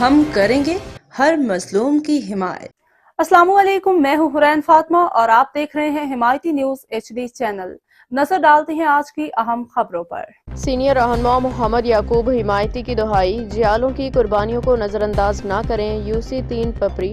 ہم کریں گے ہر مظلوم کی حمایت۔ السلام علیکم، میں ہوں حرین فاطمہ اور آپ دیکھ رہے ہیں حمایتی نیوز HD چینل۔ نظر ڈالتے ہیں آج کی اہم خبروں پر۔ سینئر رہنما محمد یعقوب حمایتی کی دہائی، جیالوں کی قربانیوں کو نظر انداز نہ کریں۔ UC 3 پپری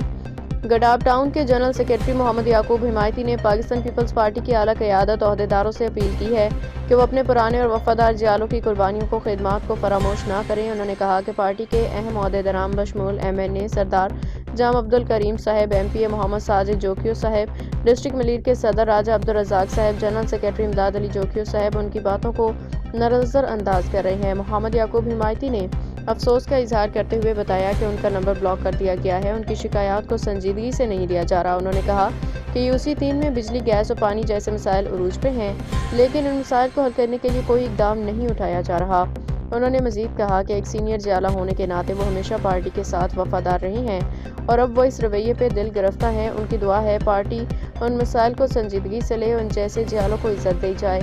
گڈاب ٹاؤن کے جنرل سیکرٹری محمد یعقوب حمایتی نے پاکستان پیپلز پارٹی کی اعلیٰ قیادت عہدیداروں سے اپیل کی ہے کہ وہ اپنے پرانے اور وفادار جیالوں کی قربانیوں کو خدمات کو فراموش نہ کریں۔ انہوں نے کہا کہ پارٹی کے اہم عہدیداران بشمول MNA سردار جام عبدالکریم صاحب، MPA محمد ساجد جوکیو صاحب، ڈسٹرکٹ ملیر کے صدر راجہ عبدالرزاق صاحب، جنرل سیکرٹری امداد علی جوکیو صاحب ان کی باتوں کو نظر انداز کر رہے ہیں۔ محمد یعقوب حمایتی نے افسوس کا اظہار کرتے ہوئے بتایا کہ ان کا نمبر بلاک کر دیا گیا ہے، ان کی شکایات کو سنجیدگی سے نہیں لیا جا رہا۔ انہوں نے کہا کہ UC 3 میں بجلی، گیس اور پانی جیسے مسائل عروج پہ ہیں، لیکن ان مسائل کو حل کرنے کے لیے کوئی اقدام نہیں اٹھایا جا رہا۔ انہوں نے مزید کہا کہ ایک سینئر جیالہ ہونے کے ناطے وہ ہمیشہ پارٹی کے ساتھ وفادار رہی ہیں اور اب وہ اس رویے پہ دل گرفتہ ہیں۔ ان کی دعا ہے پارٹی ان مسائل کو سنجیدگی سے لے، ان جیسے جیالوں کو عزت دی جائے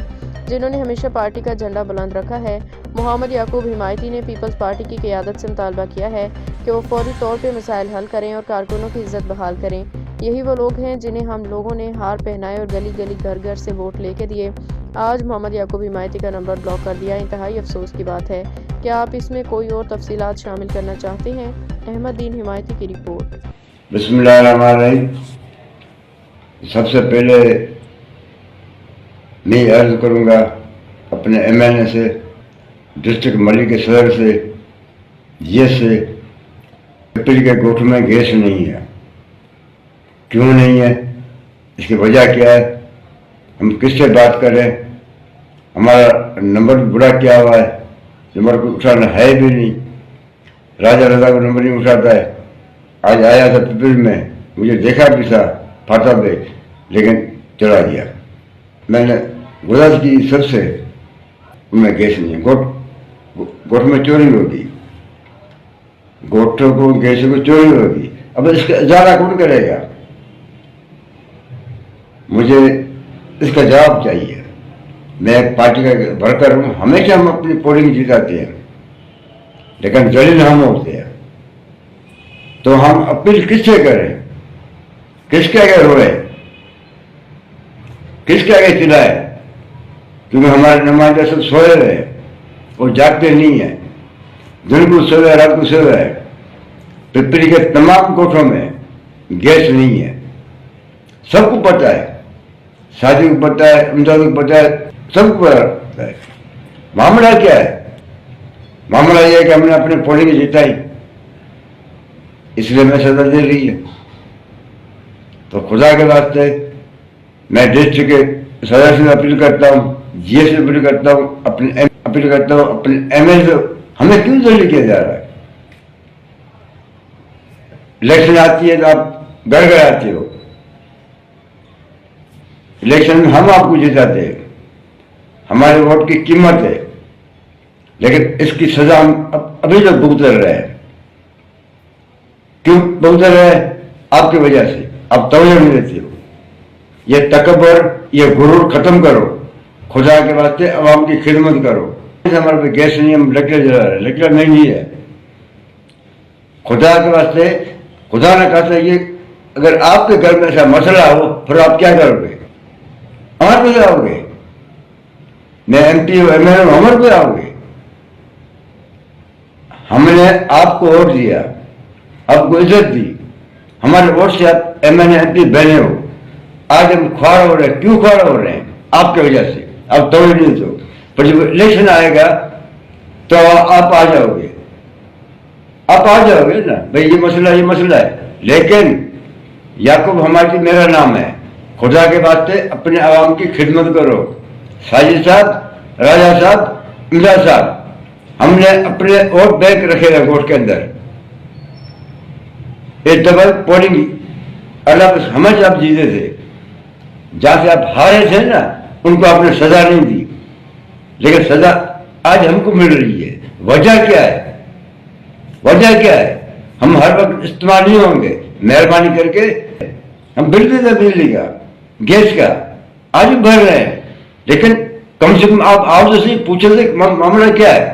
جنہوں نے ہمیشہ پارٹی کا جھنڈا بلند رکھا ہے۔ محمد یعقوب حمایتی نے پیپلز پارٹی کی قیادت سے مطالبہ کیا ہے کہ وہ فوری طور پہ مسائل حل کریں اور کارکنوں کی عزت بحال کریں۔ یہی وہ لوگ ہیں جنہیں ہم لوگوں نے ہار پہنائے اور گلی گلی گھر گھر سے ووٹ لے کے دیے۔ آج محمد یعقوب حمایتی کا نمبر بلاک کر دیا، انتہائی افسوس کی بات ہے۔ کیا آپ اس میں کوئی اور تفصیلات شامل کرنا چاہتے ہیں؟ احمد دین حمایتی کی رپورٹ۔ بسم اللہ الرحمن الرحیم۔ سب سے پہلے میں عرض کروں گا اپنے MNA سے، ڈسٹرکٹ ملیر کے صدر سے، سے پپری کے گوٹھ میں گیس نہیں ہے۔ کیوں نہیں ہے؟ اس کی وجہ کیا ہے؟ ہم کس سے بات کریں؟ ہمارا نمبر بڑا کیا ہوا ہے، نمبر کو اٹھانا ہے بھی نہیں۔ راجہ رضا کو نمبر نہیں اٹھاتا ہے۔ آج آیا تھا پپری میں، مجھے دیکھا بھی تھا پھاٹا پہ، لیکن چلا گیا۔ میں نے گزارش کی سب سے، ان میں گیس نہیں ہے۔ گوٹھ میں چوری ہوگی، گوٹھوں کو گیس کو چوری ہوگی۔ اب اس کا اجارہ کون کرے گا؟ مجھے اس کا جواب چاہیے۔ میں پارٹی کا ورکر ہوں، ہمیشہ ہم اپنی پولنگ جتاتے ہیں، لیکن ذلیل ہم ہوتے ہیں۔ تو ہم اپیل کس سے کریں؟ کس کے آگے روئے؟ کس کے آگے چلائے؟ کیونکہ ہمارے نمائندے سب سوئے ہوئے ہیں، وہ جاگتے نہیں ہیں، دن کو سوئے رات کو سوئے ہیں۔ پپری کے تمام گوٹھوں میں گیس نہیں ہے، سب کو پتہ ہے، ساتھی کو پتہ ہے، امداد کو پتہ ہے، سب کو پتہ ہے۔ معاملہ کیا ہے؟ معاملہ یہ ہے کہ ہم نے اپنی پولنگ جتائی، اس لیے میں سزا دے رہی ہے۔ تو خدا کے واسطے میں ڈسٹرکٹ کے صدر سے اپیل کرتا ہوں، GS سے اپیل کرتا ہوں، اپیل کرتا ہوں اپنے ML سے، ہمیں کیوں ذلیل کیا جا رہا ہے؟ الیکشن آتی ہے تو آپ گڑ گڑ آتے ہو، الیکشن میں ہم آپ کو جتاتے ہیں، ہمارے ووٹ کی قیمت ہے، لیکن اس کی سزا ہم ابھی تک بھگت رہے ہیں۔ کیوں بھگت رہے ہیں؟ آپ کی وجہ سے۔ آپ توجہ نہیں دیتے ہو۔ یہ تکبر، یہ غرور ختم کرو، خدا کے واسطے عوام کی خدمت کرو۔ ہمارے پہ گیس نہیں، ہم لکڑی جلا رہے ہیں، لکڑی نہیں ہے۔ خدا کے واسطے، خدا نے کہا تھا یہ اگر آپ کے گھر میں ایسا مسئلہ ہو پھر آپ کیا کرو گے؟ ہمارے پہ آؤ گے؟ میں MP ہوں، MLA ہوں، ہمارے پہ آؤ گے؟ ہم نے آپ کو ووٹ دیا، آپ کو عزت دی، ہمارے ووٹ سے آپ MNA MP بنے ہو۔ آج ہم خوار ہو رہے ہیں۔ کیوں خوار ہو رہے ہیں؟ آپ کی وجہ سے۔ آپ توڑ نہیں دو، پر جب الیکشن آئے گا تو آپ آ جاؤ گے، آپ آ جاؤ گے نا بھائی یہ مسئلہ ہے۔ لیکن یعقوب حمایتی میرا نام ہے، خدا کے واسطے اپنے عوام کی خدمت کرو۔ ساجد صاحب، راجہ صاحب، امداد صاحب، ہم نے اپنے ووٹ بینک رکھے گا گوٹھ کے اندر۔ ایک ڈبل پولنگ اللہ کو سمجھ آپ جیتے تھے، جہاں سے آپ ہارے تھے نا ان کو آپ نے سزا نہیں دی، لیکن سزا آج ہم کو مل رہی ہے۔ وجہ کیا ہے؟ وجہ کیا ہے؟ ہم ہر وقت استعمال نہیں ہوں گے، مہربانی کر کے ہم بل دیتے ہیں، بجلی کا، گیس کا، آج بھی بھر رہے ہیں، لیکن کم سے کم آپ آؤ تو صحیح، پوچھو سے معاملہ کیا ہے۔